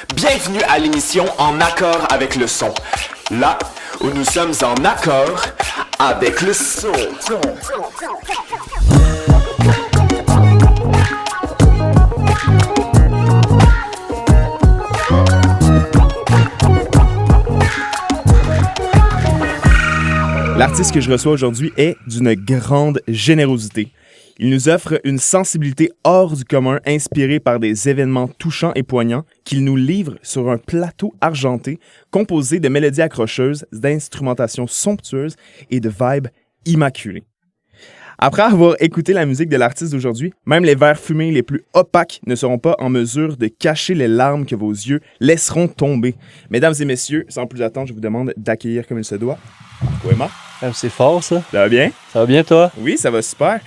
Bienvenue à l'émission En accord avec le son. Là où nous sommes en accord avec le son. L'artiste que je reçois aujourd'hui est d'une grande générosité. Il nous offre une sensibilité hors du commun inspirée par des événements touchants et poignants qu'il nous livre sur un plateau argenté composé de mélodies accrocheuses, d'instrumentations somptueuses et de vibes immaculées. Après avoir écouté la musique de l'artiste d'aujourd'hui, même les verres fumés les plus opaques ne seront pas en mesure de cacher les larmes que vos yeux laisseront tomber. Mesdames et messieurs, sans plus attendre, je vous demande d'accueillir comme il se doit. Poema. C'est fort, ça. Ça va bien? Ça va bien, toi? Oui, ça va super.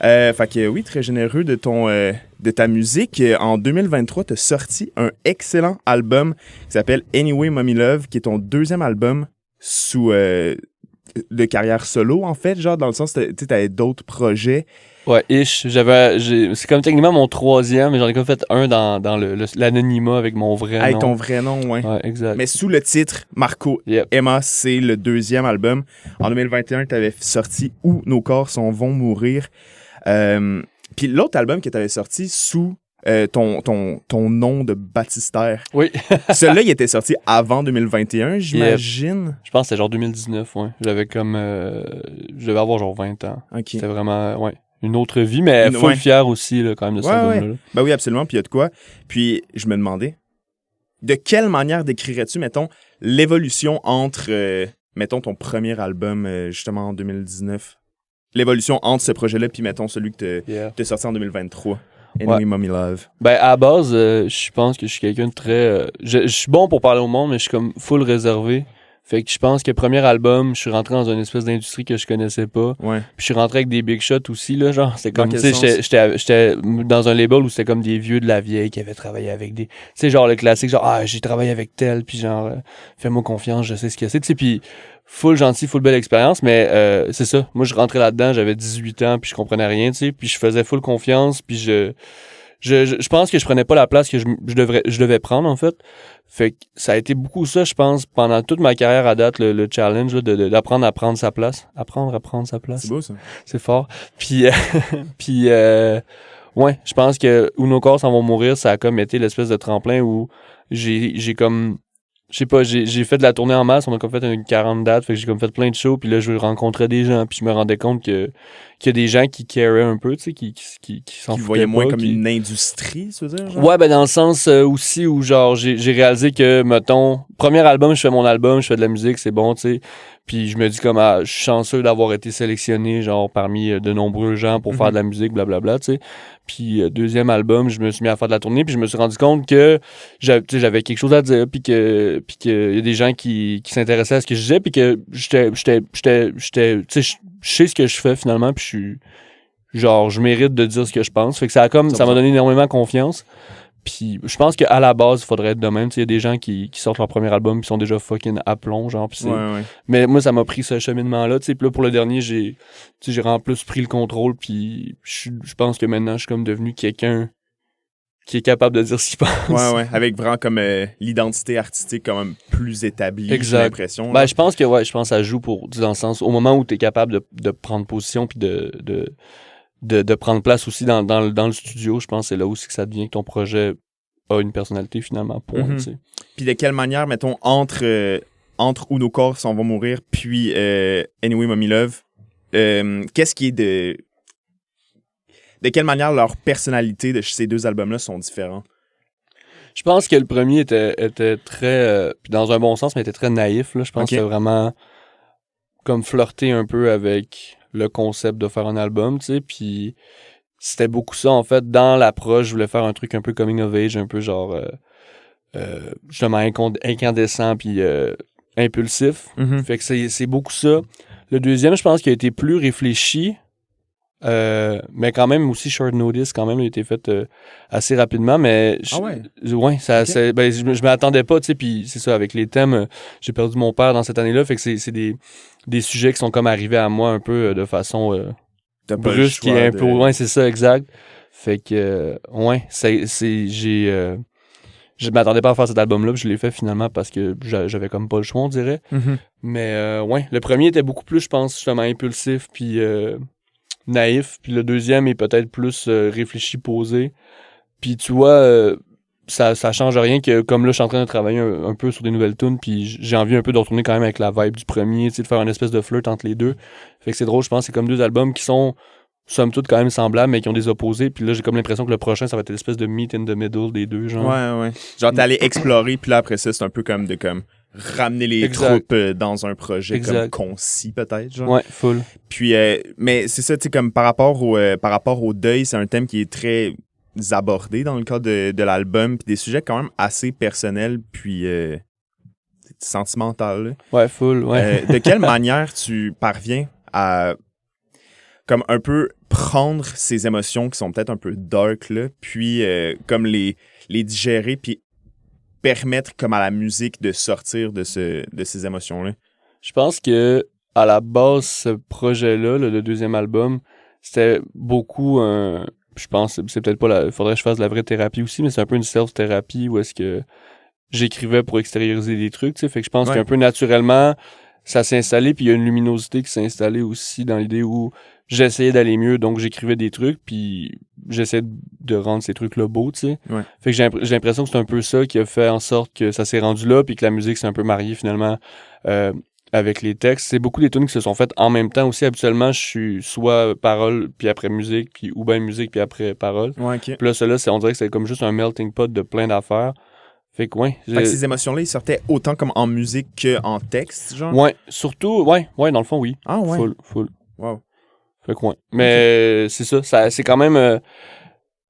Fait que oui, très généreux de ta musique. En 2023, tu as sorti un excellent album qui s'appelle Anyway Mommy Love, qui est ton deuxième album sous de carrière solo, en fait, genre dans le sens que tu avais d'autres projets. Ouais, c'est comme techniquement mon troisième, mais j'en ai comme fait un dans l'anonymat avec mon vrai nom. Avec ton vrai nom, ouais. Ouais, exact. Mais sous le titre Marco Emma, c'est le deuxième album. En 2021, tu avais sorti Où nos corps vont mourir. Puis l'autre album que tu avais sorti sous ton nom de baptistère. Oui. Celui-là, il était sorti avant 2021, j'imagine. Je pense que c'était genre 2019, ouais. J'avais comme... je devais avoir genre 20 ans. OK. C'était vraiment, ouais, une autre vie, mais full fier aussi, là, quand même, de cet album-là. Ouais. Ben oui, absolument, puis il y a de quoi. Puis je me demandais, de quelle manière décrirais-tu, mettons, l'évolution entre, mettons, ton premier album, justement, en 2019, l'évolution entre ce projet-là, puis mettons, celui que t'as sorti en 2023? Anyway, Mommy Love. Ben, à la base, je pense que je suis quelqu'un de très... je suis bon pour parler au monde, mais je suis comme full réservé. Fait que je pense que premier album, je suis rentré dans une espèce d'industrie que je connaissais pas. Ouais. Puis je suis rentré avec des big shots aussi, là, genre. C'était comme, tu sais, j'étais dans un label où c'était comme des vieux de la vieille qui avaient travaillé avec des... Tu sais, genre le classique, genre, j'ai travaillé avec tel, puis genre, fais-moi confiance, je sais ce que c'est. Tu sais, puis full gentil, full belle expérience, mais c'est ça. Moi, je rentrais là-dedans, j'avais 18 ans, puis je comprenais rien, tu sais, puis je faisais full confiance, puis je pense que je prenais pas la place que je devais prendre, en fait. Fait que ça a été beaucoup ça, je pense, pendant toute ma carrière à date, le challenge là, d'apprendre à prendre sa place. Apprendre à prendre sa place. C'est beau, ça. C'est fort. Puis, ouais, je pense que Où nos corps vont mourir, ça a comme été l'espèce de tremplin où j'ai comme... Je sais pas, j'ai fait de la tournée en masse, on a comme fait une 40 dates, fait que j'ai comme fait plein de shows, puis là, je rencontrais des gens, puis je me rendais compte qu'il y a des gens qui caraient un peu, tu sais, qui s'en Qui foutaient voyaient moins pas, comme une industrie, tu veux dire? Genre? Ouais, ben dans le sens aussi où, genre, j'ai réalisé que, mettons, premier album, je fais mon album, je fais de la musique, c'est bon, tu sais, puis je me dis comme, je suis chanceux d'avoir été sélectionné, genre, parmi de nombreux gens pour faire de la musique, blablabla, tu sais. Puis deuxième album, je me suis mis à faire de la tournée, puis je me suis rendu compte que j'avais quelque chose à dire, puis que y a des gens qui s'intéressaient à ce que je disais, puis que j'étais tu sais, je sais ce que je fais finalement, puis je mérite de dire ce que je pense. Fait que ça m'a donné énormément confiance. Puis je pense qu'à la base, il faudrait être de même. Il y a des gens qui sortent leur premier album qui sont déjà fucking à plomb, genre. Ouais. Mais moi, ça m'a pris ce cheminement-là. Puis là, pour le dernier, j'ai en plus pris le contrôle. Puis je pense que maintenant, je suis comme devenu quelqu'un qui est capable de dire ce qu'il pense. Ouais. Avec vraiment comme l'identité artistique quand même plus établie, exact. J'ai l'impression. Ben, je pense que ça joue dans le sens, au moment où tu es capable de prendre position puis de prendre place aussi dans le studio, je pense que c'est là aussi que ça devient que ton projet a une personnalité finalement. Tu sais. Puis de quelle manière, mettons, entre Où nos corps vont mourir puis Anyway Mommy Love, qu'est-ce qui est de quelle manière leurs personnalités de ces deux albums-là sont différents? Je pense que le premier était très, puis dans un bon sens, mais était très naïf. Là. Je pense que c'était vraiment comme flirter un peu avec le concept de faire un album, tu sais, puis c'était beaucoup ça, en fait, dans l'approche, je voulais faire un truc un peu coming of age, un peu genre, justement incandescent, puis impulsif, fait que c'est beaucoup ça. Le deuxième, je pense qu'il a été plus réfléchi, mais quand même aussi short notice, quand même, il a été fait assez rapidement, mais... Ouais, ça, okay. Je m'attendais pas, tu sais, puis c'est ça, avec les thèmes, j'ai perdu mon père dans cette année-là, fait que c'est des sujets qui sont comme arrivés à moi un peu de façon brusque, qui est un peu... Ouais, c'est ça, exact. Fait que, ouais, je m'attendais pas à faire cet album-là, puis je l'ai fait finalement parce que j'avais comme pas le choix, on dirait. Mais ouais, le premier était beaucoup plus, je pense, justement impulsif, puis naïf, puis le deuxième est peut-être plus réfléchi, posé. Puis tu vois, ça change rien que comme là, je suis en train de travailler un peu sur des nouvelles tunes, puis j'ai envie un peu de retourner quand même avec la vibe du premier, tu sais, de faire une espèce de flirt entre les deux. Fait que c'est drôle, je pense, c'est comme deux albums qui sont somme toute quand même semblables, mais qui ont des opposés. Puis là, j'ai comme l'impression que le prochain, ça va être une espèce de meet in the middle des deux, genre. Ouais. Genre, t'es allé explorer, puis là, après ça, c'est un peu comme de ramener les troupes dans un projet comme concis, peut-être, genre. Ouais, full. Puis, mais c'est ça, tu sais, comme par rapport au deuil, c'est un thème qui est très abordé dans le cadre de l'album, puis des sujets quand même assez personnels, puis sentimentaux. Là. Ouais, full, ouais. De quelle manière tu parviens à comme un peu prendre ces émotions qui sont peut-être un peu dark, là, puis comme les digérer, puis permettre comme à la musique de sortir de ces émotions-là? Je pense que à la base, ce projet-là, le deuxième album, c'était beaucoup je pense, c'est peut-être pas faudrait que je fasse de la vraie thérapie aussi, mais c'est un peu une self-thérapie où est-ce que j'écrivais pour extérioriser des trucs, tu sais. Fait que je pense qu'un peu naturellement, ça s'est installé, puis il y a une luminosité qui s'est installée aussi dans l'idée où j'essayais d'aller mieux, donc j'écrivais des trucs, puis j'essayais de rendre ces trucs-là beaux, tu sais. Ouais. Fait que j'ai l'impression que c'est un peu ça qui a fait en sorte que ça s'est rendu là, puis que la musique s'est un peu mariée finalement avec les textes. C'est beaucoup des tunes qui se sont faites en même temps aussi. Habituellement, je suis soit parole, puis après musique, ou bien musique, puis après parole. Ouais, OK. Puis là, on dirait que c'est comme juste un melting pot de plein d'affaires. Fait que ouais. Fait que ces émotions-là, ils sortaient autant comme en musique qu'en texte, genre? Ouais, surtout, ouais, dans le fond, oui. Ah ouais? Full. Wow. Fait que ouais. Mais c'est ça, c'est quand même...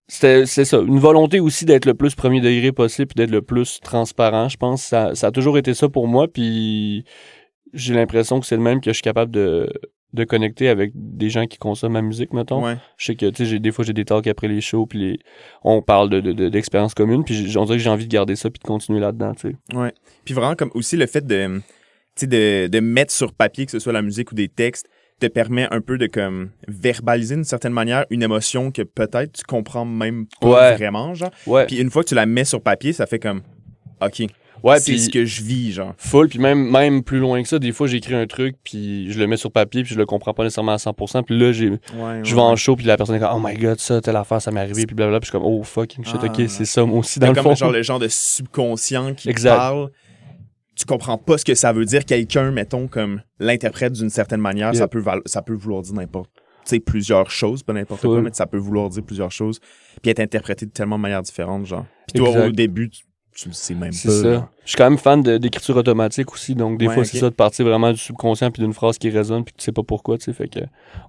c'est ça, une volonté aussi d'être le plus premier degré possible puis d'être le plus transparent, je pense. Ça a toujours été ça pour moi, puis j'ai l'impression que c'est le même que je suis capable de connecter avec des gens qui consomment ma musique, mettons. Ouais. Je sais que, tu sais, des fois, j'ai des talks après les shows, puis on parle d'expériences communes, puis on dirait que j'ai envie de garder ça puis de continuer là-dedans, tu sais. Ouais. Puis vraiment, comme aussi le fait de mettre sur papier, que ce soit la musique ou des textes, te permet un peu de comme verbaliser d'une certaine manière une émotion que peut-être tu comprends même pas vraiment, genre. Ouais. Puis une fois que tu la mets sur papier, ça fait comme OK. Ouais, c'est ce que je vis, genre. Full, puis même plus loin que ça, des fois j'écris un truc, puis je le mets sur papier, puis je le comprends pas nécessairement à 100%, puis là je vais en show, puis la personne est comme oh my god, ça, telle affaire, ça m'est arrivé, puis blablabla, puis je suis comme oh fucking shit, ok, c'est ça moi aussi dans le comme fond. Genre le genre de subconscient qui parle. Tu comprends pas ce que ça veut dire. Quelqu'un, mettons, comme l'interprète d'une certaine manière, ça peut vouloir dire n'importe plusieurs choses, pas n'importe quoi, mais ça peut vouloir dire plusieurs choses, puis être interprété de tellement de manières différentes, genre. Puis toi, au début, tu le sais même pas. C'est ça. Genre. Je suis quand même fan d'écriture automatique aussi, donc des fois, c'est ça, de partir vraiment du subconscient, puis d'une phrase qui résonne, puis tu sais pas pourquoi, tu sais, fait que,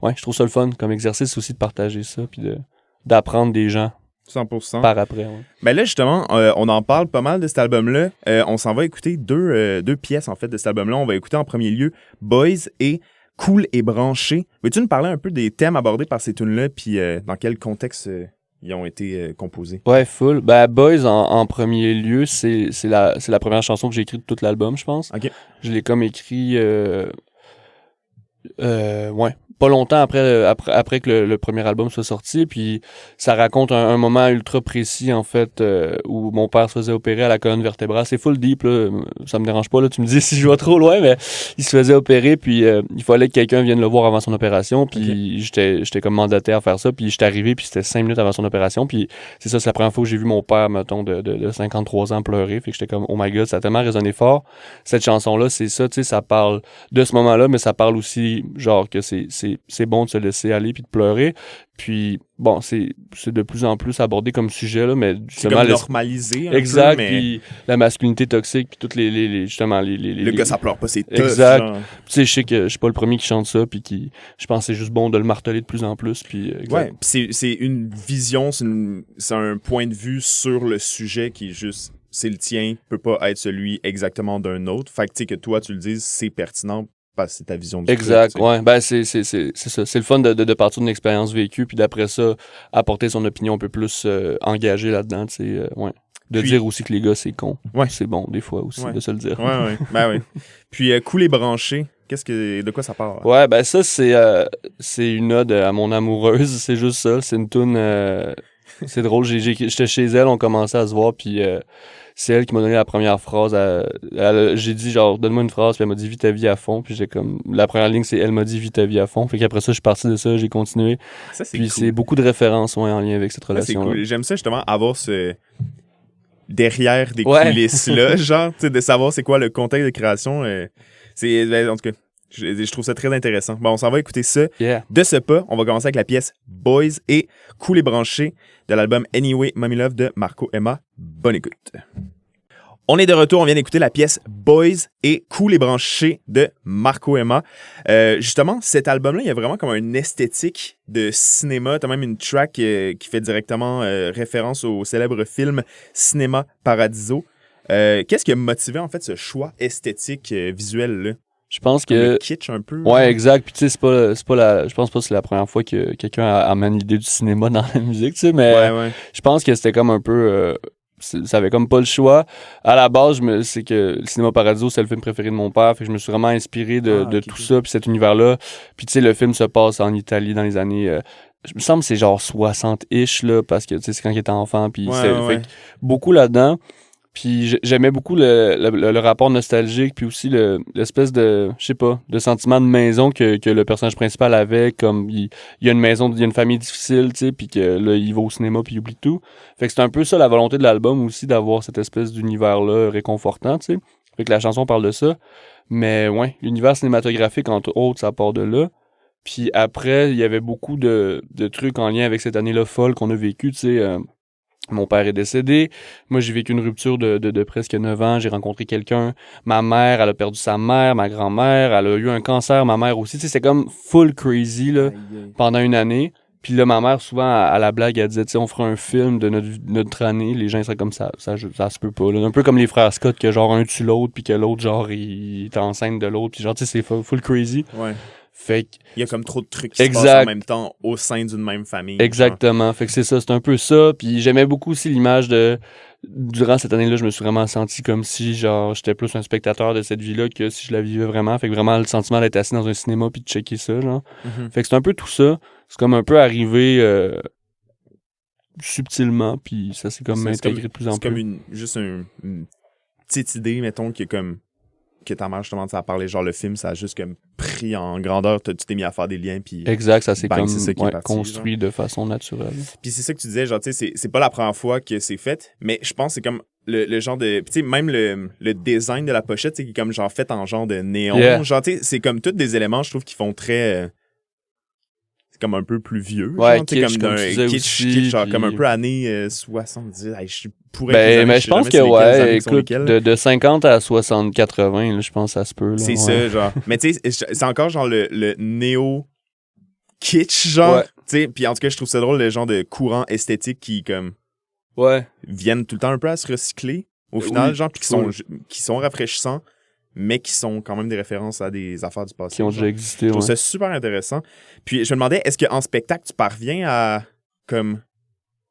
ouais, je trouve ça le fun comme exercice aussi de partager ça, puis d'apprendre des gens. 100%. Par après, ouais. Ben là, justement, on en parle pas mal de cet album-là. On s'en va écouter deux pièces, en fait, de cet album-là. On va écouter en premier lieu Boys et Cool et Branché. Veux-tu nous parler un peu des thèmes abordés par ces tunes-là, puis dans quel contexte ils ont été composés? Ouais, full. Ben, Boys, en premier lieu, c'est la première chanson que j'ai écrite de tout l'album, je pense. OK. Je l'ai comme écrit... ouais. Pas longtemps après que le premier album soit sorti, puis ça raconte un moment ultra précis, en fait, où mon père se faisait opérer à la colonne vertébrale. C'est full deep, là, ça me dérange pas, là, tu me dis si je vais trop loin, mais il se faisait opérer, puis il fallait que quelqu'un vienne le voir avant son opération, puis j'étais comme mandaté à faire ça, puis j'étais arrivé, puis c'était 5 minutes avant son opération, puis c'est ça, c'est la première fois que j'ai vu mon père, mettons, de 53 ans pleurer, fait que j'étais comme, oh my god, ça a tellement résonné fort. Cette chanson-là, c'est ça, tu sais, ça parle de ce moment-là, mais ça parle aussi, genre, que c'est bon de se laisser aller puis de pleurer. Puis, bon, c'est de plus en plus abordé comme sujet, là, mais c'est comme normalisé un exact, peu, mais... puis la masculinité toxique, puis toutes justement, le gars, ça pleure pas, c'est tough, exact. Genre. Tu sais, je sais que je suis pas le premier qui chante ça, puis je pense que c'est juste bon de le marteler de plus en plus, puis... Ouais, puis c'est une vision, c'est un point de vue sur le sujet qui est juste... C'est le tien, peut pas être celui exactement d'un autre. Fait que, tu sais, que toi, tu le dises, c'est pertinent parce que c'est ta vision du exact, truc, ouais. Ben, c'est ça. C'est le fun de partir d'une expérience vécue, puis d'après ça, apporter son opinion un peu plus engagée là-dedans, tu sais, ouais. De dire aussi que les gars, c'est con. Ouais. C'est bon, des fois aussi, de se le dire. Ouais. Ben oui. Puis, Cool et Branché, de quoi ça parle? Ouais, ben ça, c'est une ode à mon amoureuse, c'est juste ça. C'est une toune C'est drôle, j'étais chez elle, on commençait à se voir, puis c'est elle qui m'a donné la première phrase. J'ai dit, genre, donne-moi une phrase, puis elle m'a dit, vis ta vie à fond. Puis j'ai comme, la première ligne, c'est elle m'a dit, vis ta vie à fond. Fait qu'après ça, je suis parti de ça, j'ai continué. Ça, c'est Puis cool. c'est beaucoup de références en lien avec cette Ça, c'est relation-là. cool. J'aime ça, justement, avoir ce derrière des coulisses-là, genre, tu sais, de savoir c'est quoi le contexte de création. Ben, en tout cas, je trouve ça très intéressant. Bon, on s'en va écouter ça. Yeah. De ce pas, on va commencer avec la pièce Boys et Cool et branché de l'album Anyway Mommy Love de Marco Emma. Bonne écoute. On est de retour, on vient d'écouter la pièce Boys et Cool et branché de Marco Emma. Justement, cet album-là, il y a vraiment comme une esthétique de cinéma. T'as même une track qui fait directement référence au célèbre film Cinéma Paradiso. Qu'est-ce qui a motivé en fait ce choix esthétique visuel-là? Je pense Comme que. le kitsch un peu. Ouais, exact. Puis tu sais, je pense pas que c'est la première fois que quelqu'un amène l'idée du cinéma dans la musique, tu sais, mais Ouais. je pense que c'était comme un peu. Ça avait comme pas le choix. À la base, c'est que le Cinéma Paradiso, c'est le film préféré de mon père. Fait que je me suis vraiment inspiré de tout ça, puis cet univers-là. Puis tu sais, le film se passe en Italie dans les années. Je me semble que c'est genre 60-ish, là, parce que tu sais, c'est quand il était enfant. Puis fait que beaucoup là-dedans. Puis j'aimais beaucoup le rapport nostalgique, puis aussi l'espèce de, je sais pas, de sentiment de maison que le personnage principal avait, comme il y a une maison, il y a une famille difficile, tu sais, puis que là, il va au cinéma puis il oublie tout. Fait que c'est un peu ça la volonté de l'album aussi, d'avoir cette espèce d'univers-là réconfortant, tu sais. Fait que la chanson parle de ça. Mais ouais, l'univers cinématographique, entre autres, ça part de là. Puis après, il y avait beaucoup de trucs en lien avec cette année-là folle qu'on a vécue, tu sais. Mon père est décédé. Moi, j'ai vécu une rupture de presque 9 ans. J'ai rencontré quelqu'un. Ma mère, elle a perdu sa mère. Ma grand-mère, elle a eu un cancer. Ma mère aussi. Tu sais, c'est comme full crazy, là, pendant une année. Puis là, ma mère, souvent, à la blague, elle disait, tu sais, on fera un film de notre année. Les gens, ils seraient comme ça se peut pas, là. Un peu comme les frères Scott, que genre, un tue l'autre, puis que l'autre, genre, il est enceinte de l'autre. Puis genre, tu sais, c'est full crazy. Ouais. Fait que, il y a comme trop de trucs qui se passent en même temps au sein d'une même famille. Exactement. Fait que c'est ça, c'est un peu ça. Puis j'aimais beaucoup aussi l'image de... Durant cette année-là, je me suis vraiment senti comme si, genre, j'étais plus un spectateur de cette vie-là que si je la vivais vraiment. Fait que vraiment, le sentiment d'être assis dans un cinéma puis de checker ça, genre. Mm-hmm. Fait que c'est un peu tout ça. C'est comme un peu arrivé subtilement, puis ça s'est comme intégré de plus en plus. C'est comme juste une petite idée, mettons, qui est comme... que ta mère, justement, ça a parlé, genre le film, ça a juste comme pris en grandeur, tu t'es mis à faire des liens, puis... Exact, ça s'est comme c'est parti, construit genre. de façon naturelle. Puis c'est ça que tu disais, genre, tu sais, c'est pas la première fois que c'est fait, mais je pense que c'est comme le genre de... Tu sais, même le design de la pochette, tu sais, qui est comme genre fait en genre de néon, genre, tu sais, c'est comme tous des éléments, je trouve, qui font très... c'est comme un peu plus vieux, ouais, genre, kitsch, comme d'un kitsch, genre, puis... comme un peu années 70, je pourrais... mais je pense que, ouais, écoute, de 50 à 60-80, là, je pense que ça se peut, là. C'est ça, genre. Mais tu sais, c'est encore genre le néo-kitsch, genre. Tu sais, puis en tout cas, je trouve ça drôle, le genre de courant esthétique qui, comme... Ouais. viennent tout le temps un peu à se recycler, au final, genre, puis qui sont rafraîchissants, mais qui sont quand même des références à des affaires du passé. Qui ont déjà existé, Je trouve ça super intéressant. Puis je me demandais, est-ce qu'en spectacle, tu parviens à, comme,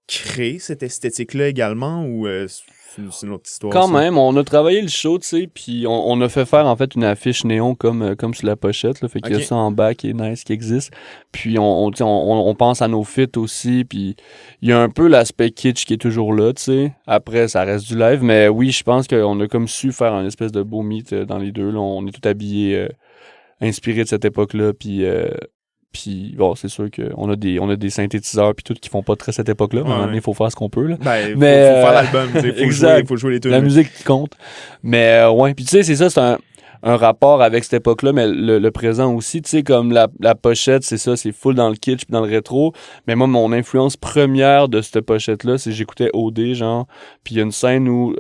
créer cette esthétique-là également, ou c'est une autre histoire? Quand ça? même, on a travaillé le show, tu sais, puis on a fait faire en fait une affiche néon comme sur la pochette, là, fait qu'il y a ça en bas qui est nice, qui existe. Puis on pense à nos fits aussi, puis il y a un peu l'aspect kitsch qui est toujours là, tu sais. Après, ça reste du live, mais oui, je pense qu'on a comme su faire un espèce de beau meet dans les deux. Là, on est tout habillés, inspirés de cette époque-là, puis bon, c'est sûr qu'on a des synthétiseurs puis tout qui font pas très cette époque-là. Mais à un moment donné, il faut faire ce qu'on peut. Là. Ben, mais, faut faire l'album, faut jouer les tunes. La musique qui compte. Mais ouais, puis tu sais, c'est ça, c'est un rapport avec cette époque-là, mais le présent aussi. Tu sais, comme la pochette, c'est ça, c'est full dans le kitsch puis dans le rétro. Mais moi, mon influence première de cette pochette-là, c'est que j'écoutais OD, genre. Puis il y a une scène où...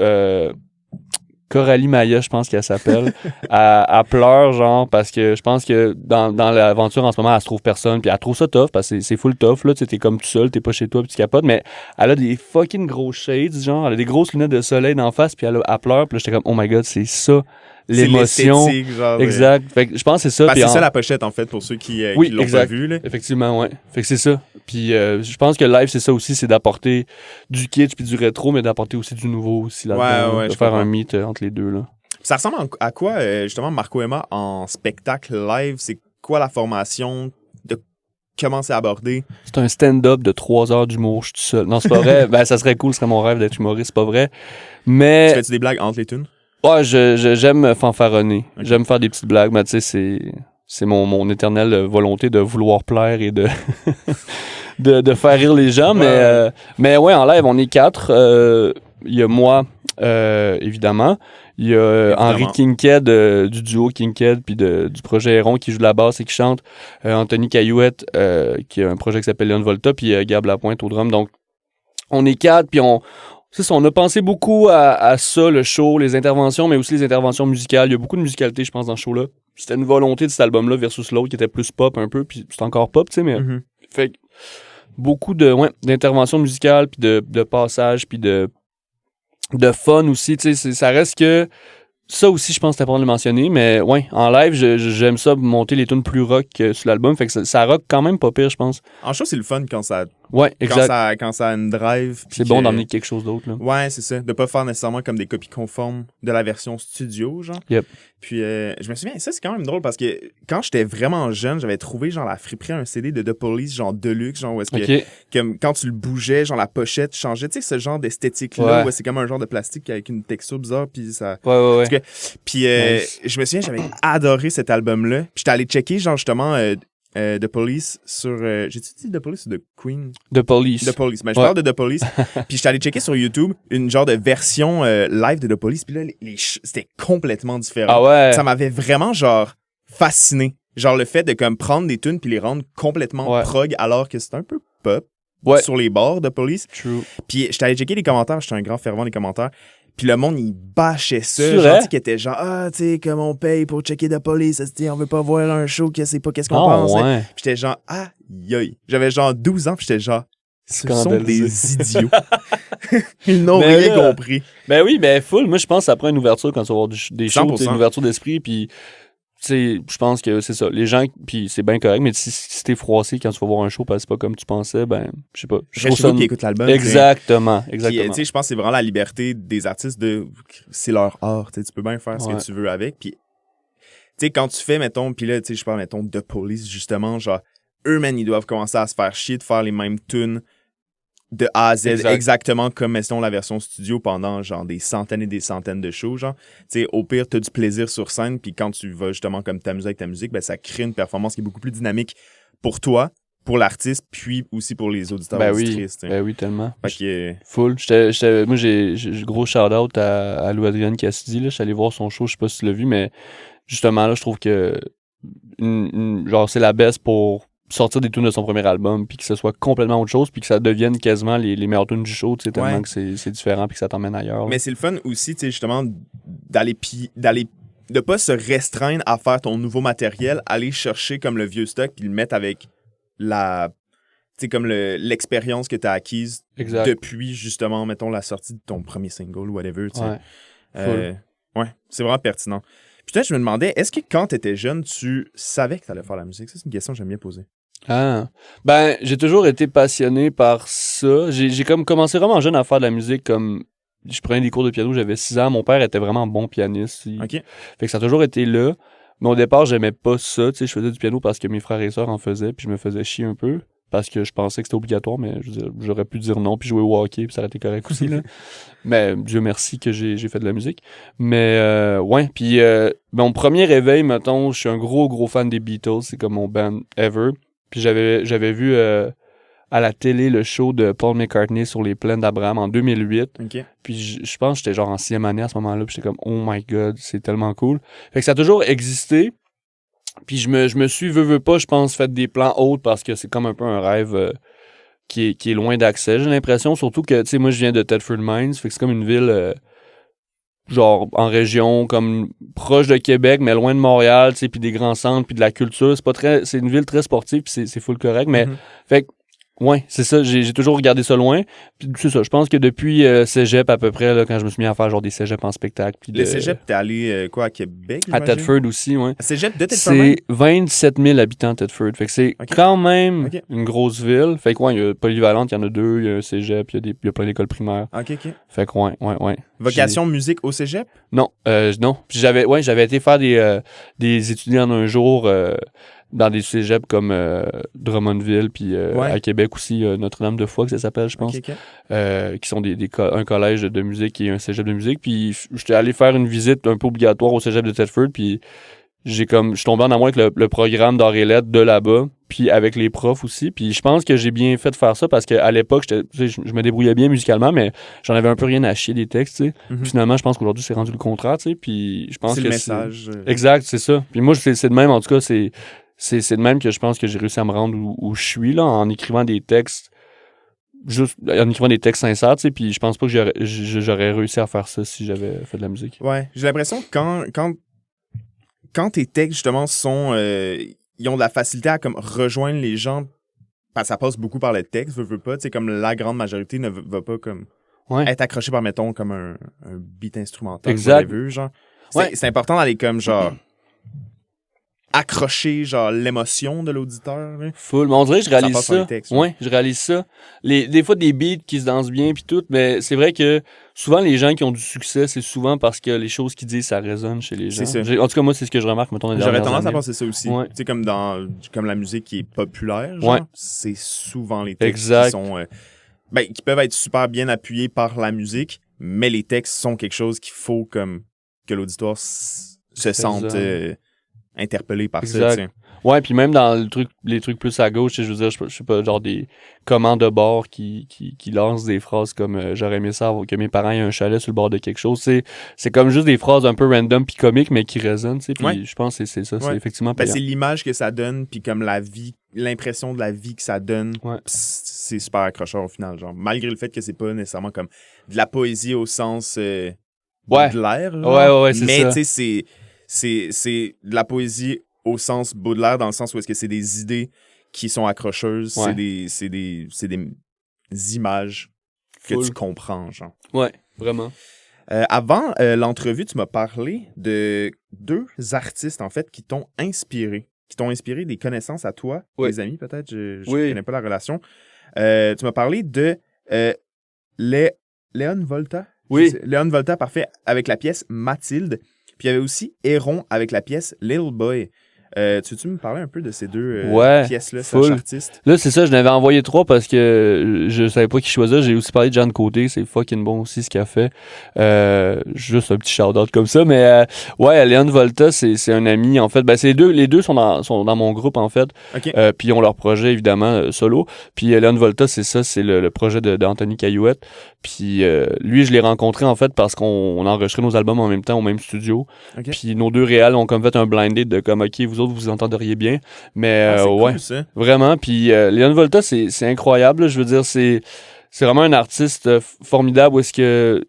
Coralie Maya, je pense qu'elle s'appelle, elle pleure, genre, parce que je pense que dans l'aventure, en ce moment, elle se trouve personne, puis elle trouve ça tough, parce que c'est full tough, là, tu sais, t'es comme tout seul, t'es pas chez toi, puis tu capotes, mais elle a des fucking gros shades, genre, elle a des grosses lunettes de soleil d'en face, puis elle pleure, puis là, j'étais comme, oh my god, c'est ça, l'émotion. C'est genre, exact. Fait que je pense que c'est ça. C'est ça la pochette, en fait, pour ceux qui l'ont pas vu, là. Effectivement, ouais. Fait que c'est ça. Puis je pense que live, c'est ça aussi, c'est d'apporter du kitsch puis du rétro, mais d'apporter aussi du nouveau aussi là-dedans. Ouais, de faire un meet entre les deux, là. Ça ressemble à quoi, justement, Marco Emma, en spectacle live? C'est quoi la formation? comment c'est abordé? C'est un stand-up de 3 heures d'humour, je suis tout seul. Non, c'est pas vrai. Ben, ça serait cool, ce serait mon rêve d'être humoriste, c'est pas vrai. Mais... Tu fais-tu des blagues entre les tunes? Ouais, j'aime fanfaronner. Okay. J'aime faire des petites blagues, mais tu sais, c'est mon éternelle volonté de vouloir plaire et de de faire rire les gens. Mais ouais, en live, on est 4. Il y a moi, évidemment. Il y a Henri Kinked du duo Kinked puis du projet Héron qui joue de la basse et qui chante. Anthony Caillouette qui a un projet qui s'appelle Léon Volta, puis Gab Lapointe au drum. Donc, on est 4, puis on a pensé beaucoup à ça, le show, les interventions, mais aussi les interventions musicales. Il y a beaucoup de musicalité, je pense, dans ce show-là. C'était une volonté de cet album-là versus l'autre qui était plus pop un peu, puis c'est encore pop, tu sais, mais... Fait que beaucoup d'interventions musicales, puis de passages, puis de fun aussi, tu sais, ça reste que... Ça aussi, je pense que c'est important de le mentionner, mais ouais, en live, j'aime ça monter les tunes plus rock sur l'album, fait que ça rock quand même pas pire, je pense. En show, c'est le fun quand ça... Ouais, exact. Quand ça a une drive. C'est bon d'emmener quelque chose d'autre, là. Ouais, c'est ça. De pas faire nécessairement comme des copies conformes de la version studio, genre. Yep. Puis, je me souviens, ça, c'est quand même drôle parce que quand j'étais vraiment jeune, j'avais trouvé, genre, la friperie un CD de The Police, genre, Deluxe, genre, où est-ce que quand tu le bougeais, genre, la pochette changeait. Tu sais, ce genre d'esthétique-là, où c'est comme un genre de plastique avec une texture bizarre, puis ça... Ouais. Puis, je me souviens, j'avais adoré cet album-là. Puis, j'étais allé checker, genre, justement... The Police sur... j'ai-tu dit The Police ou The Queen? The Police. The Police. Ben, je parle de The Police. Puis j'étais allé checker sur YouTube une genre de version live de The Police. Puis là, c'était complètement différent. Ah ouais? Ça m'avait vraiment, genre, fasciné. Genre le fait de comme prendre des tunes puis les rendre complètement prog alors que c'est un peu pop sur les bords de Police. True. Puis j'étais allé checker les commentaires. J'étais un grand fervent des commentaires. Puis le monde, il bâchait ça. C'est Genre, vrai? qui était genre, tu sais, comme on paye pour checker The Police, on veut pas voir un show que c'est pas qu'est-ce qu'on pense. Ouais. Puis j'étais genre, aïe. J'avais genre 12 ans, puis j'étais genre, ce sont des idiots. Ils n'ont rien compris. Ben oui, ben full. Moi, je pense que ça prend une ouverture quand tu vas voir des shows, 100%. une ouverture d'esprit, puis... Tu sais, je pense que c'est ça. Les gens, puis c'est bien correct, mais si t'es froissé quand tu vas voir un show parce que c'est pas comme tu pensais, ben, je sais pas. Je trouve ça qui écoute l'album. Exactement. Puis, tu sais, je pense que c'est vraiment la liberté des artistes c'est leur art, tu sais, tu peux bien faire ce que tu veux avec. Puis, tu sais, quand tu fais, mettons, puis là, tu sais, je parle, mettons, de Police, justement, genre, eux, man, ils doivent commencer à se faire chier de faire les mêmes tunes de A à Z, exactement comme, mettons, la version studio pendant, genre, des centaines et des centaines de shows, genre. Tu sais, au pire, t'as du plaisir sur scène, puis quand tu vas, justement, comme t'amuser avec ta musique, ben, ça crée une performance qui est beaucoup plus dynamique pour toi, pour l'artiste, puis aussi pour les auditeurs et auditrices. Ben oui, tellement. Fait que... Full. Moi, j'ai gros shout-out à Louis-Adrienne Cassidy, là. Je suis allé voir son show, je sais pas si tu l'as vu, mais justement, là, je trouve que genre, c'est la baisse pour sortir des tunes de son premier album, puis que ce soit complètement autre chose, puis que ça devienne quasiment les meilleures tunes du show, tu sais, tellement que c'est différent, puis que ça t'emmène ailleurs. Là. Mais c'est le fun aussi, tu sais, justement, de pas se restreindre à faire ton nouveau matériel, aller chercher comme le vieux stock, puis le mettre avec tu sais, comme l'expérience que t'as acquise depuis, justement, mettons, la sortie de ton premier single ou whatever, tu sais. Ouais, c'est vraiment pertinent. Puis peut-être, je me demandais, est-ce que quand t'étais jeune, tu savais que t'allais faire la musique? Ça, c'est une question que j'aime bien poser. Ah, ben, j'ai toujours été passionné par ça. J'ai comme commencé vraiment jeune à faire de la musique, comme je prenais des cours de piano, j'avais 6 ans. Mon père était vraiment bon pianiste. OK. Fait que ça a toujours été là. Mais au départ, j'aimais pas ça. Tu sais, je faisais du piano parce que mes frères et sœurs en faisaient, puis je me faisais chier un peu. Parce que je pensais que c'était obligatoire, mais je veux dire, j'aurais pu dire non, puis jouer au hockey, puis ça aurait été correct aussi, là. Mais Dieu merci que j'ai fait de la musique. Mais ouais, puis mon premier réveil, mettons, je suis un gros fan des Beatles, c'est comme mon band ever. Puis j'avais vu à la télé le show de Paul McCartney sur les plaines d'Abraham en 2008. Okay. Puis je pense que j'étais genre en 6e année à ce moment-là, puis j'étais comme « Oh my God, c'est tellement cool ». Fait que ça a toujours existé. Puis je me suis, veux pas, je pense, fait des plans hauts parce que c'est comme un peu un rêve qui est loin d'accès, j'ai l'impression. Surtout que, tu sais, moi, je viens de Thetford Mines, fait que c'est comme une ville, genre, en région, comme proche de Québec, mais loin de Montréal, tu sais, puis des grands centres, puis de la culture. C'est une ville très sportive, puis c'est full correct, mais, fait que, ouais, c'est ça, j'ai toujours regardé ça loin. Puis c'est ça, je pense que depuis cégep à peu près, là, quand je me suis mis à faire genre des cégeps en spectacle. Puis le cégep, t'es allé à Québec? À Thetford aussi, ouais. Cégep de Thetford? C'est 27 000 habitants Thetford. Fait que c'est quand même une grosse ville. Fait que ouais, il y a Polyvalente, il y en a 2, il y a un cégep, il y a plein d'écoles primaires. OK. Fait que ouais. Vocation musique au cégep? Non, non. Puis j'avais été faire des étudiants un jour dans des cégeps comme Drummondville, puis à Québec aussi, Notre-Dame-de-Foix, que ça s'appelle, je pense, qui sont un collège de musique et un cégep de musique. Puis j'étais allé faire une visite un peu obligatoire au cégep de Thetford, puis je suis tombé en amour avec le programme d'art et lettres de là-bas, puis avec les profs aussi. Puis je pense que j'ai bien fait de faire ça parce qu'à l'époque, je me débrouillais bien musicalement, mais j'en avais un peu rien à chier des textes, tu sais. Mm-hmm. Finalement, je pense qu'aujourd'hui, c'est rendu le contraire, tu sais. Puis je pense c'est que le message. Exact, c'est ça. Puis moi, c'est de même, en tout cas, c'est de même que je pense que j'ai réussi à me rendre où je suis, là, en écrivant des textes. Juste en écrivant des textes sincères, tu sais. Puis je pense pas que j'aurais réussi à faire ça si j'avais fait de la musique. Ouais, j'ai l'impression que quand tes textes, justement, ils ont de la facilité à comme rejoindre les gens, parce que ça passe beaucoup par le texte, veux pas, tu sais, comme la grande majorité ne va pas comme être accroché par, mettons, comme un beat instrumental. Exact. Whatever, genre. C'est important d'aller comme, genre, accrocher, genre, l'émotion de l'auditeur. Là. Full. Mais on dirait que je réalise ça. Textes, ouais, je réalise ça. Des fois, des beats qui se dansent bien puis tout, mais c'est vrai que souvent, les gens qui ont du succès, c'est souvent parce que les choses qu'ils disent, ça résonne chez les gens. C'est ça. En tout cas, moi, c'est ce que je remarque, mettons, les J'aurais dernières tendance années. à penser ça aussi. Ouais. Tu sais, comme la musique qui est populaire, genre, c'est souvent les textes exact. qui sont... qui peuvent être super bien appuyés par la musique, mais les textes sont quelque chose qu'il faut comme que l'auditoire se sente interpellé par exact. ça. Tu sais. Ouais, puis même dans les trucs plus à gauche, je veux dire, je sais pas, genre des commandes de bord qui lancent des phrases comme j'aurais aimé ça que mes parents aient un chalet sur le bord de quelque chose. C'est comme juste des phrases un peu random puis comiques, mais qui résonnent, tu sais. Puis je pense que c'est ça, c'est effectivement payant. C'est l'image que ça donne, puis comme l'impression de la vie que ça donne, c'est super accrocheur au final. Genre, malgré le fait que c'est pas nécessairement comme de la poésie au sens de l'air. Ouais, c'est ça. Mais tu sais, c'est de la poésie au sens Baudelaire, dans le sens où est-ce que c'est des idées qui sont accrocheuses, c'est des images que tu comprends, genre. Ouais, vraiment. Avant l'entrevue, tu m'as parlé de 2 artistes, en fait, qui t'ont inspiré des connaissances à toi, des amis, peut-être, je connais pas la relation. Tu m'as parlé de Léon Volta. Oui. Léon Volta, parfait, avec la pièce Mathilde. Puis il y avait aussi Héron avec la pièce Little Boy. Tu veux-tu me parler un peu de ces 2 pièces-là, cet artiste? Là, c'est ça, je n'avais envoyé 3 parce que je savais pas qui choisir. J'ai aussi parlé de Jean Côté, c'est fucking bon aussi ce qu'il a fait. Juste un petit shout-out comme ça, mais Léon Volta, c'est un ami, en fait. Ben, les deux sont dans mon groupe, en fait. Okay. Puis ils ont leur projet, évidemment, solo. Puis Léon Volta, c'est le projet d'Anthony Caillouette. Puis lui, je l'ai rencontré, en fait, parce qu'on enregistrait nos albums en même temps au même studio. Okay. Puis nos 2 réals ont comme fait un blind date de comme, OK, vous autres, vous entenderiez bien. Mais c'est cool, ça. vraiment. Puis Léon Volta, c'est incroyable. Là. Je veux dire, c'est vraiment un artiste formidable où est-ce que,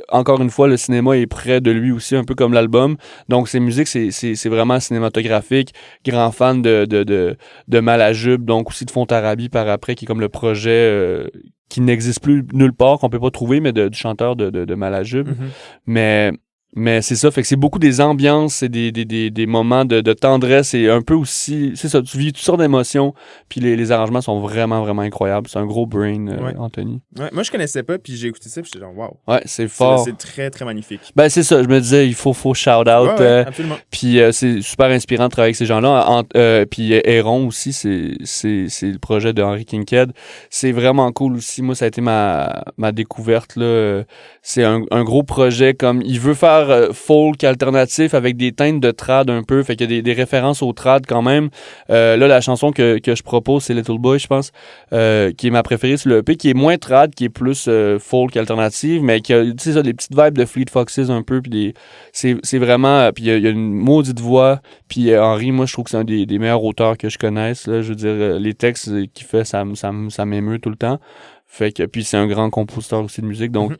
encore une fois, le cinéma est près de lui aussi, un peu comme l'album. Donc, ses musiques, c'est vraiment cinématographique. Grand fan de Malajube, donc aussi de Fontarabie par après, qui est comme le projet qui n'existe plus nulle part, qu'on peut pas trouver, mais du chanteur de Malajube. Mm-hmm. Mais c'est ça, fait que c'est beaucoup des ambiances, c'est des moments de tendresse et un peu aussi, c'est ça, tu vis toutes sortes d'émotions, puis les arrangements sont vraiment, vraiment incroyables. C'est un gros brain, Anthony. Ouais, moi, je connaissais pas, puis j'ai écouté ça, puis j'étais genre, wow. Ouais, c'est fort. C'est très, très magnifique. Ben, c'est ça, je me disais, il faut shout-out. Ouais, absolument. Puis c'est super inspirant de travailler avec ces gens-là. Puis Héron aussi, c'est le projet de Henry Kinkhead. C'est vraiment cool aussi. Moi, ça a été ma découverte, là. C'est un gros projet, comme, il veut faire folk alternatif avec des teintes de trad un peu, fait qu'il y a des références au trad quand même. Là, la chanson que je propose, c'est Little Boy, je pense, qui est ma préférée sur le EP, qui est moins trad, qui est plus folk alternative, mais qui a, tu sais ça, des petites vibes de Fleet Foxes un peu, puis c'est vraiment, puis il y a une maudite voix, puis Henry, moi, je trouve que c'est un des meilleurs auteurs que je connaisse, là, je veux dire, les textes qu'il fait, ça m'émeut tout le temps, fait que, puis c'est un grand compositeur aussi de musique, donc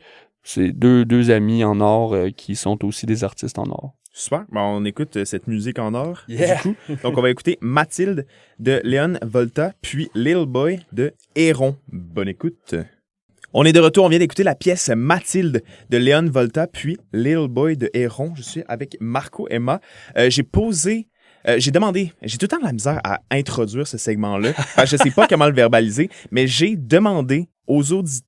c'est deux amis en or qui sont aussi des artistes en or. Super. Bon, on écoute cette musique en or, du Yeah. coup. Donc, on va écouter Mathilde de Léon Volta, puis Little Boy de Héron. Bonne écoute. On est de retour, on vient d'écouter la pièce Mathilde de Léon Volta, puis Little Boy de Héron. Je suis avec Marco Emma. J'ai demandé, j'ai tout le temps de la misère à introduire ce segment-là. Je sais pas comment le verbaliser, mais j'ai demandé aux auditeurs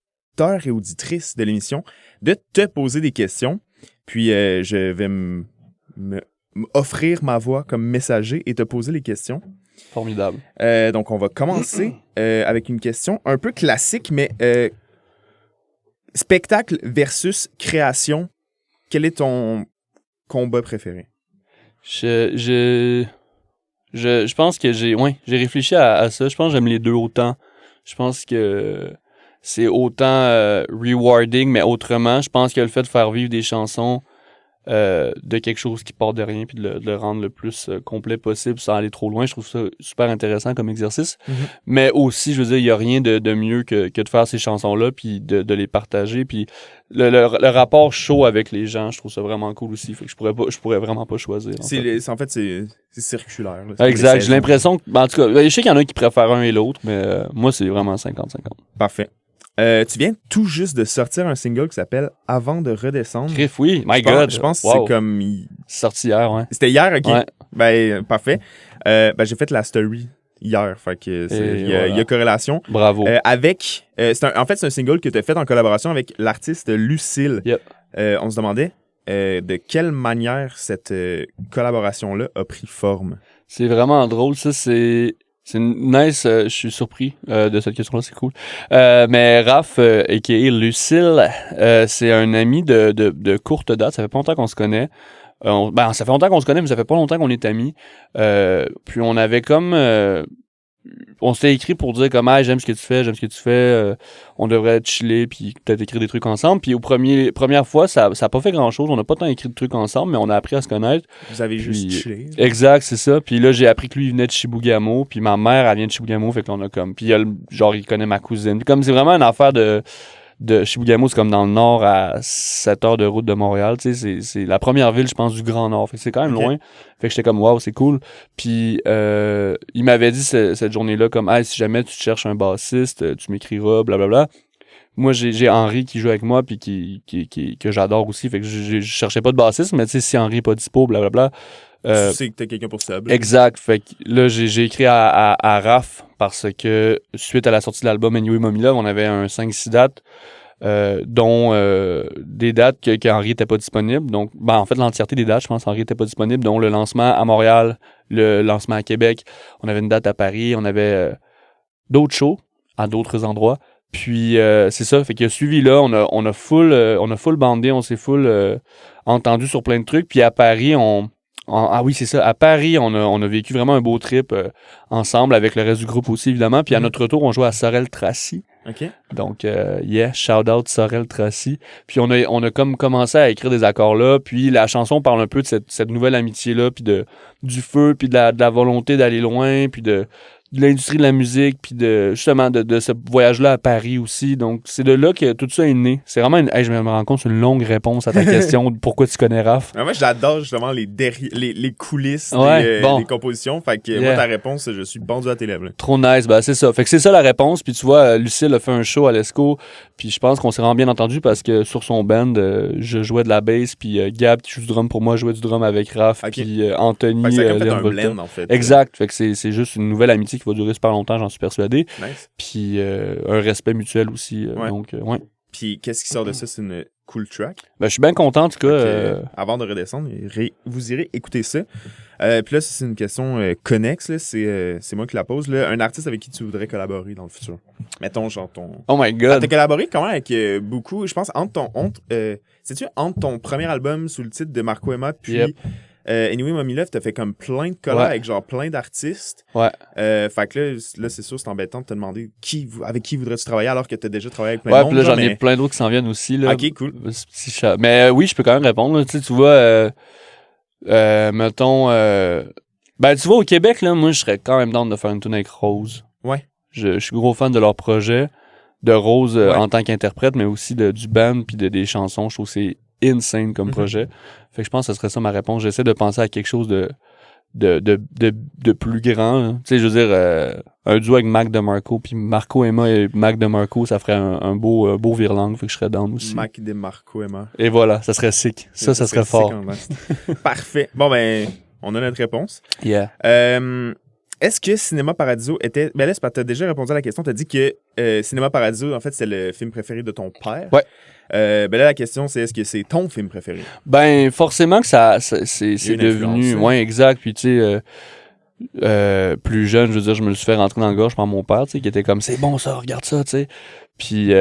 et auditrices de l'émission de te poser des questions. Puis je vais me offrir ma voix comme messager et te poser les questions. Formidable. Donc, on va commencer avec une question un peu classique, mais spectacle versus création, quel est ton combat préféré? Je pense que j'ai réfléchi à ça. Je pense que j'aime les deux autant. Je pense que c'est autant rewarding, mais autrement. Je pense que le fait de faire vivre des chansons de quelque chose qui part de rien puis de le rendre le plus complet possible sans aller trop loin, je trouve ça super intéressant comme exercice. Mais aussi, je veux dire, il y a rien de mieux que de faire ces chansons-là puis de les partager. Puis le rapport chaud avec les gens, je trouve ça vraiment cool aussi. Fait que je pourrais vraiment pas choisir. C'est circulaire. Là. Exact. J'ai l'impression que, en tout cas, je sais qu'il y en a qui préfèrent un et l'autre, mais moi, c'est vraiment 50-50. Parfait. Tu viens tout juste de sortir un single qui s'appelle Avant de redescendre. Griff, oui. My God. Je pense que wow. c'est comme... C'est sorti hier, ouais. C'était hier, OK. Ouais. Ben, parfait. J'ai fait la story hier, fait que il y a corrélation. Bravo. C'est un single que tu as fait en collaboration avec l'artiste Lucille. Yep. On se demandait de quelle manière cette collaboration-là a pris forme. C'est vraiment drôle, ça, c'est nice, je suis surpris de cette question-là, c'est cool. Mais Raph, a.k.a. Lucille, c'est un ami de courte date, ça fait pas longtemps qu'on se connaît. Ça fait longtemps qu'on se connaît, mais ça fait pas longtemps qu'on est amis. Puis on avait comme... on s'était écrit pour dire comme j'aime ce que tu fais, on devrait chiller puis peut-être écrire des trucs ensemble. Puis première fois, ça a pas fait grand-chose, on n'a pas tant écrit de trucs ensemble, mais on a appris à se connaître. Vous avez juste chillé. Exact, c'est ça. Puis là, j'ai appris que lui, il venait de Chibougamau, puis ma mère, elle vient de Chibougamau, fait qu'on a comme... Puis il connaît ma cousine. Puis comme c'est vraiment une affaire de Chibougamau, c'est comme dans le nord à 7 heures de route de Montréal, tu sais, c'est la première ville, je pense, du Grand Nord. Fait que c'est quand même loin. Fait que j'étais comme, waouh, c'est cool. Puis, il m'avait dit cette journée-là, comme, si jamais tu cherches un bassiste, tu m'écriras, blablabla. Moi, j'ai Henri qui joue avec moi, puis que j'adore aussi. Fait que je cherchais pas de bassiste, mais tu sais, si Henri est pas dispo, blablabla. Tu sais que t'as quelqu'un pour ça. Exact. Fait que là, j'ai écrit à Raph parce que suite à la sortie de l'album Anyway Mommy Love, on avait un 5-6 dates, dont des dates qu'Henri était pas disponible. Donc, en fait, l'entièreté des dates, je pense, Henri était pas disponible, dont le lancement à Montréal, le lancement à Québec. On avait une date à Paris, on avait d'autres shows à d'autres endroits. Puis c'est ça, fait qu'il a suivi là, on a full bandé, on s'est full entendu sur plein de trucs. Puis à Paris, oui, c'est ça. À Paris, on a vécu vraiment un beau trip ensemble avec le reste du groupe aussi, évidemment. Puis à notre retour, on jouait à Sorel-Tracy. OK. Donc, shout out Sorel-Tracy. Puis on a comme commencé à écrire des accords là. Puis la chanson parle un peu de cette nouvelle amitié-là, puis du feu, puis de la volonté d'aller loin, puis de l'industrie de la musique, puis justement de ce voyage-là à Paris aussi. Donc, c'est de là que tout ça est né. C'est vraiment je me rends compte, c'est une longue réponse à ta question de pourquoi tu connais Raph. Moi, j'adore justement les coulisses des compositions. Fait que moi, ta réponse, je suis pendu à tes lèvres. Là. Trop nice, c'est ça. Fait que c'est ça la réponse. Puis tu vois, Lucille a fait un show à l'Esco, puis je pense qu'on s'est vraiment bien entendu parce que sur son band, je jouais de la bass, puis Gab qui joue du drum pour moi, jouait du drum avec Raph, puis Anthony. Fait que ça a fait un blend, en fait. Exact. Fait que c'est juste une nouvelle amitié qui va durer super longtemps, j'en suis persuadé. Nice. Puis un respect mutuel aussi. Donc, ouais. Puis qu'est-ce qui sort de ça? C'est une cool track. Je suis bien content, en tout cas. Avant de redescendre, vous irez écouter ça. Puis là, c'est une question connexe. Là. C'est moi qui la pose. Là. Un artiste avec qui tu voudrais collaborer dans le futur? Mettons, genre ton... Oh my God! T'as collaboré quand même avec beaucoup, je pense, entre ton premier album sous le titre de Marco Emma, puis... Yep. Anyway, Mommy Love, t'as fait comme plein de collabs avec genre plein d'artistes. Ouais. Fait que là, c'est sûr, c'est embêtant de te demander avec qui voudrais-tu travailler alors que t'as déjà travaillé avec plein de monde. Ouais, puis là, j'en ai plein d'autres qui s'en viennent aussi. Là. Ok, cool. Mais oui, je peux quand même répondre. Là. Tu vois, mettons... tu vois, au Québec, là, moi, je serais quand même down de faire une tune avec Rose. Ouais. Je suis gros fan de leur projet, de Rose en tant qu'interprète, mais aussi du band puis des chansons. Je trouve que c'est insane comme projet. Fait que je pense que ce serait ça ma réponse. J'essaie de penser à quelque chose de plus grand. Tu sais, je veux dire, un duo avec Mac DeMarco, puis Marco Emma et Mac DeMarco, ça ferait un beau virlang. Fait que je serais down aussi. Mac DeMarco Emma. Et voilà, ça serait sick. Ça serait fort. Parfait. Bon, on a notre réponse. Yeah. est-ce que Cinéma Paradiso était... Ben là, c'est parce que t'as déjà répondu à la question. T'as dit que Cinéma Paradiso, en fait, c'est le film préféré de ton père. Ouais. Ben là, la question, c'est est-ce que c'est ton film préféré? Ben, forcément que c'est une devenu... influence, Ouais, exact. Puis, tu sais, plus jeune, je veux dire, je me le suis fait rentrer dans la gorge par mon père, tu sais, qui était comme, c'est bon ça, regarde ça, tu sais. Puis,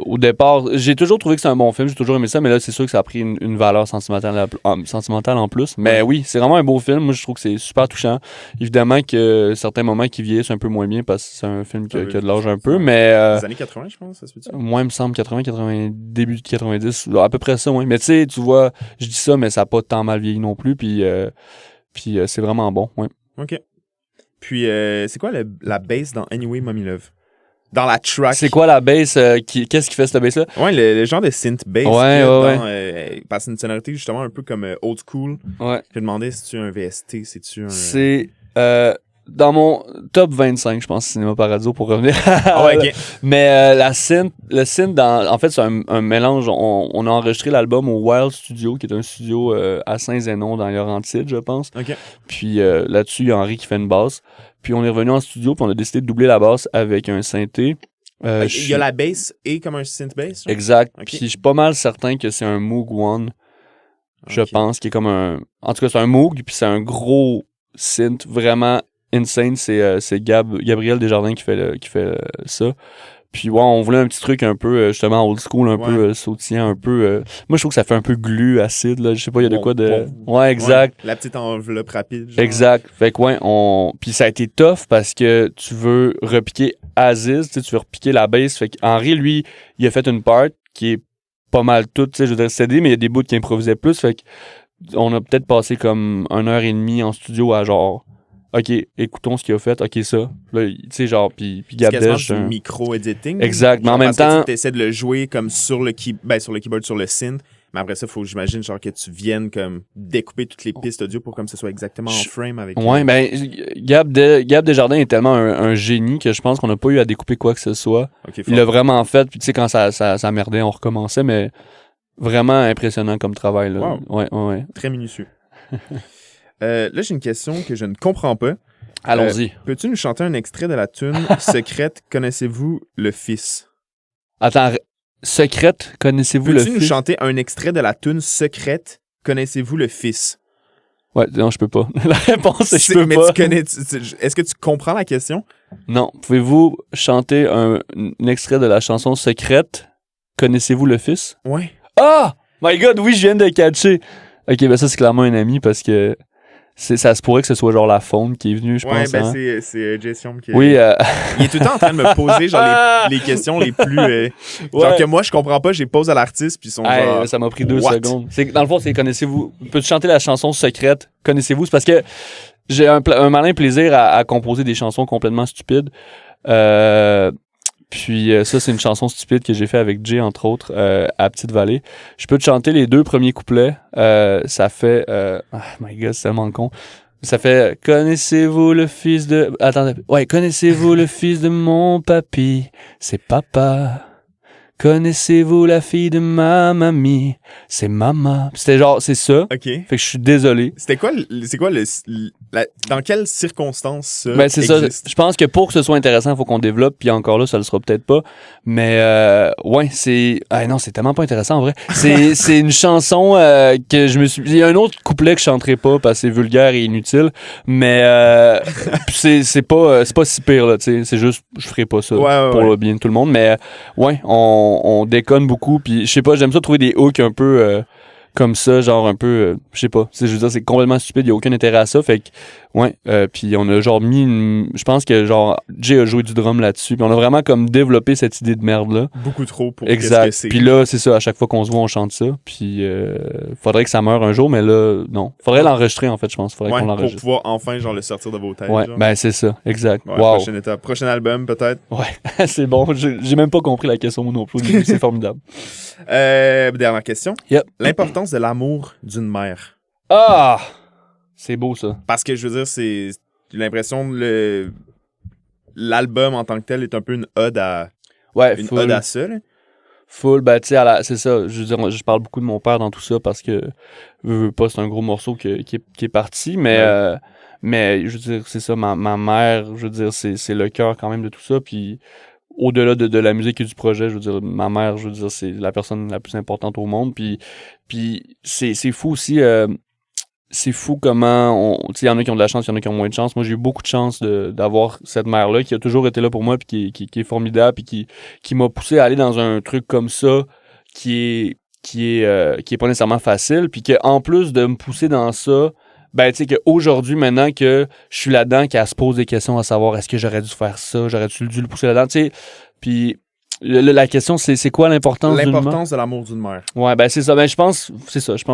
au départ, j'ai toujours trouvé que c'est un bon film, j'ai toujours aimé ça, mais là, c'est sûr que ça a pris une valeur sentimentale en plus. Mais oui, c'est vraiment un beau film. Moi, je trouve que c'est super touchant. Évidemment que certains moments qui vieillissent un peu moins bien parce que c'est un film qui a de l'âge un peu, mais... Les années 80, je pense, ça se fait-tu? Moi, il me semble 80, début de 90, à peu près ça, oui. Mais tu sais, tu vois, je dis ça, mais ça n'a pas tant mal vieilli non plus, puis c'est vraiment bon, ouais. OK. Puis, c'est quoi la bass dans Anyway, Mommy Love? Dans la track. C'est quoi la bass? Qu'est-ce qui fait cette bass-là? Ouais, le genre de synth bass. Ouais. Parce que c'est une sonorité justement un peu comme old school. Ouais. Je me demandais si tu un VST, si tu un... C'est dans mon top 25, je pense, Cinéma Paradiso, pour revenir. Ouais, OK. Mais le synth, en fait, c'est un mélange. On a enregistré l'album au Wild Studio, qui est un studio à Saint-Zénon, dans les Laurentides, je pense. OK. Puis là-dessus, il y a Henri qui fait une basse. Puis on est revenu en studio, puis on a décidé de doubler la basse avec un synthé. Il y a la bass et comme un synth bass? Exact. Okay. Puis je suis pas mal certain que c'est un Moog One, je pense, qui est comme un... En tout cas, c'est un Moog, puis c'est un gros synth vraiment insane. C'est Gabriel Desjardins qui fait ça. Puis ouais, on voulait un petit truc un peu justement old school, un peu sautillant, un peu... Moi, je trouve que ça fait un peu glu, acide, là. Je sais pas, il y a de quoi de... Ouais, exact. Ouais, la petite enveloppe rapide. Genre. Exact. Fait que ouais, puis ça a été tough parce que tu veux repiquer Aziz, tu veux repiquer la bass. Fait qu'Henri, lui, il a fait une part qui est pas mal toute, tu sais, je veux dire, CD, mais il y a des bouts qui improvisaient plus. Fait qu'on a peut-être passé comme 1h30 en studio à genre... OK, écoutons ce qu'il a fait. OK, ça. Là, tu sais, genre, puis Gab Dej... C'est quasiment du micro-editing. Exact, mais en même temps... Tu essaies de le jouer comme sur le keyboard, sur le synth. Mais après ça, il faut, j'imagine, genre que tu viennes comme découper toutes les pistes audio pour comme ce soit exactement en frame avec... Ouais, ben, Gab Desjardins est tellement un génie que je pense qu'on n'a pas eu à découper quoi que ce soit. Okay, il l'a vraiment fait, puis tu sais, quand ça merdait, on recommençait, mais vraiment impressionnant comme travail, là. Wow. Ouais. Très minutieux. Là, j'ai une question que je ne comprends pas. Allons-y. Peux-tu nous chanter un extrait de la tune Secrète, connaissez-vous le fils? Attends, Secrète, connaissez-vous le fils? Peux-tu nous chanter un extrait de la tune Secrète, connaissez-vous le fils? Ouais, non, je peux pas. La réponse est je peux mais pas. Est-ce que tu comprends la question? Non. Pouvez-vous chanter un extrait de la chanson Secrète, connaissez-vous le fils? Ouais. Ah! My God, oui, je viens de catcher. Ok, ben ça, c'est clairement un ami parce que ça se pourrait que ce soit genre la faune qui est venue, je pense. Ouais, ben hein? c'est Jason qui... Oui, il est tout le temps en train de me poser genre les questions les plus... Genre que moi, je comprends pas, j'ai pose à l'artiste, puis ils sont genre... Ça m'a pris 2 secondes. Dans le fond, c'est connaissez-vous... Peux-tu chanter la chanson Secrète? Connaissez-vous? C'est parce que j'ai un malin plaisir à composer des chansons complètement stupides. Puis ça, c'est une chanson stupide que j'ai fait avec Jay, entre autres, à Petite-Vallée. Je peux te chanter les 2 premiers couplets. Ça fait... Oh my God, c'est tellement con. Ça fait « Connaissez-vous le fils de... » Attendez. Ouais, « Connaissez-vous le fils de mon papy? C'est papa. Connaissez-vous la fille de ma mamie? C'est maman. » C'était genre, c'est ça. OK. Fait que je suis désolé. C'est quoi dans quelles circonstances ça Ben, c'est existe? ça. Je pense que pour que ce soit intéressant, il faut qu'on développe, puis encore là, ça le sera peut-être pas. Mais, ouais, c'est... Ah non, c'est tellement pas intéressant, en vrai. C'est une chanson que je me suis... Il y a un autre couplet que je chanterai pas, parce que c'est vulgaire et inutile, mais c'est pas si pire, là, tu sais. C'est juste, je ferai pas ça pour le bien de tout le monde. Mais, ouais, on déconne beaucoup, puis je sais pas, j'aime ça trouver des hooks un peu... comme ça, genre un peu, je sais pas, je veux dire, c'est complètement stupide, il y a aucun intérêt à ça, fait que, ouais, puis on a genre je pense que genre, Jay a joué du drum là-dessus, puis on a vraiment comme développé cette idée de merde-là. Beaucoup trop pour exact. Qu'est-ce que c'est. Puis là, c'est ça, à chaque fois qu'on se voit, on chante ça, puis faudrait que ça meure un jour, mais là, non. Faudrait l'enregistrer, en fait, je pense, faudrait qu'on l'enregistre. Pour pouvoir enfin, genre, le sortir de vos têtes. Ouais, genre. ben c'est ça, exact. Ouais, wow. Prochaine étape. Prochain album, peut-être. Ouais, c'est bon, j'ai même pas compris la question non plus, c'est formidable. Dernière question. Yep. L'importance de l'amour d'une mère. Ah! C'est beau, ça. Parce que, je veux dire, j'ai l'impression que l'album en tant que tel est un peu une ode à... Ouais, une ode à ça, là. Full, ben, tu sais, c'est ça. Je veux dire, je parle beaucoup de mon père dans tout ça parce que, veux pas, c'est un gros morceau qui est parti, mais... Mais je veux dire, c'est ça, ma mère, je veux dire, c'est le cœur quand même de tout ça. Puis au-delà de la musique et du projet, je veux dire, ma mère, je veux dire, c'est la personne la plus importante au monde. Puis c'est fou aussi. C'est fou comment tu sais, il y en a qui ont de la chance, il y en a qui ont moins de chance. Moi, j'ai eu beaucoup de chance d'avoir cette mère-là qui a toujours été là pour moi, puis qui est formidable, puis qui m'a poussé à aller dans un truc comme ça qui est pas nécessairement facile, puis qu'en plus de me pousser dans ça, ben tu sais qu'aujourd'hui, maintenant que je suis là-dedans, qu'elle se pose des questions à savoir est-ce que j'aurais dû faire ça, j'aurais-tu dû le pousser là-dedans, tu sais, puis la question c'est quoi l'importance d'une mère? L'importance de l'amour d'une mère. Ouais, ben c'est ça. Ben je pense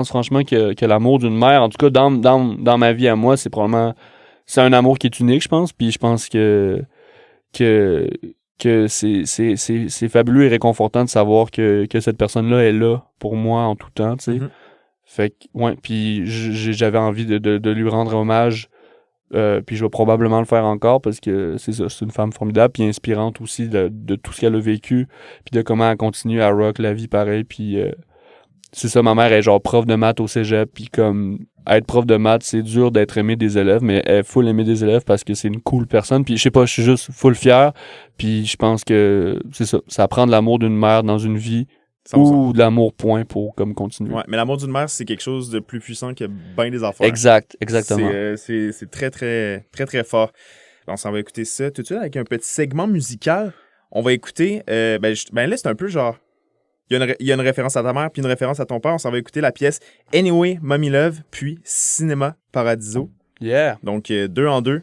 franchement que l'amour d'une mère, en tout cas dans ma vie à moi, c'est un amour qui est unique, je pense. Puis je pense que c'est fabuleux et réconfortant de savoir que cette personne-là est là pour moi en tout temps, tu sais. Mm-hmm. Fait que ouais, puis j'avais envie de lui rendre hommage. Puis je vais probablement le faire encore parce que c'est ça, c'est une femme formidable puis inspirante aussi de tout ce qu'elle a vécu puis de comment elle continue à rock la vie pareil. Puis c'est ça, ma mère est genre prof de maths au cégep, puis comme être prof de maths, c'est dur d'être aimé des élèves, mais elle est full aimée des élèves parce que c'est une cool personne. Puis je sais pas, je suis juste full fier. Puis je pense que c'est ça prend de l'amour d'une mère dans une vie 100%. Ou de l'amour point pour comme continuer. Ouais, mais l'amour d'une mère, c'est quelque chose de plus puissant que bien des affaires. Exactement. C'est très, très, très, très fort. On s'en va écouter ça tout de suite avec un petit segment musical. On va écouter, ben là, c'est un peu genre, il y a une référence à ta mère puis une référence à ton père. On s'en va écouter la pièce Anyway, Mommy Love, puis Cinéma Paradiso. Yeah. Donc, 2 en 2.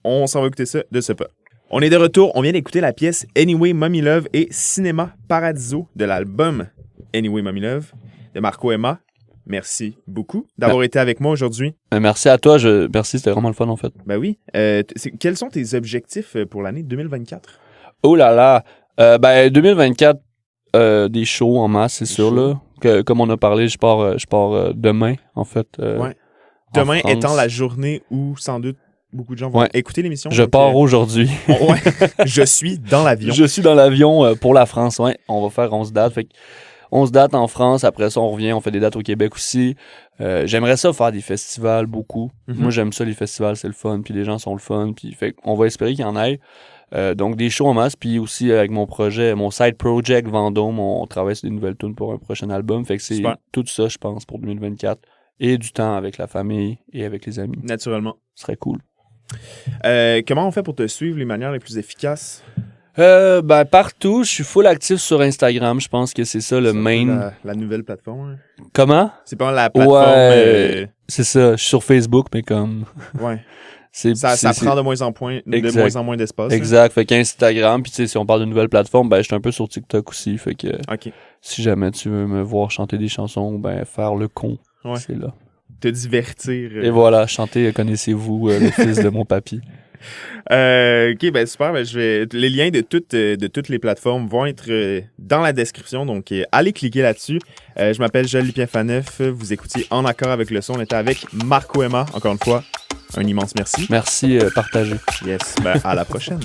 On s'en va écouter ça de ce pas. On est de retour, on vient d'écouter la pièce Anyway, Mommy Love et Cinéma Paradiso de l'album Anyway, Mommy Love de Marco Emma. Merci beaucoup d'avoir été avec moi aujourd'hui. Merci à toi, merci, c'était vraiment le fun en fait. Ben oui. Quels sont tes objectifs pour l'année 2024? Oh là là! Ben 2024, des shows en masse, c'est sûr là. Comme on a parlé, je pars demain en fait. Ouais. Demain étant la journée où sans doute beaucoup de gens vont écouter l'émission. Je pars aujourd'hui. Ouais. Je suis dans l'avion. Je suis dans l'avion pour la France, ouais. On va faire 11 dates. Fait que 11 dates en France. Après ça, on revient, on fait des dates au Québec aussi. J'aimerais ça faire des festivals beaucoup. Mm-hmm. Moi, j'aime ça, les festivals, c'est le fun. Puis les gens sont le fun. Puis fait on va espérer qu'il y en ait. Donc des shows en masse. Puis aussi avec mon projet, mon side project Vendôme, on travaille sur des nouvelles tunes pour un prochain album. Fait que c'est tout ça, je pense, pour 2024. Et du temps avec la famille et avec les amis. Naturellement. Ce serait cool. Comment on fait pour te suivre les manières les plus efficaces? Ben partout, je suis full actif sur Instagram, je pense que c'est ça le main. La nouvelle plateforme. Hein? Comment? C'est pas la plateforme. Ouais, c'est ça, je suis sur Facebook, mais comme. Ouais. Ça prend de moins en moins d'espace. Exact, hein? Fait qu'Instagram, puis tu sais, si on parle de nouvelle plateforme, ben je suis un peu sur TikTok aussi, fait que. OK. Si jamais tu veux me voir chanter des chansons, ben faire le con, c'est là. Te divertir. Et voilà, chanter Connaissez-vous le fils de mon papy. OK, ben super. Ben, les liens de toutes les plateformes vont être dans la description, donc allez cliquer là-dessus. Je m'appelle Joël Lupien-Faneuf. Vous écoutiez En accord avec le son. On était avec Marco Emma. Encore une fois, un immense merci. Merci, partagé. Yes, ben à la prochaine.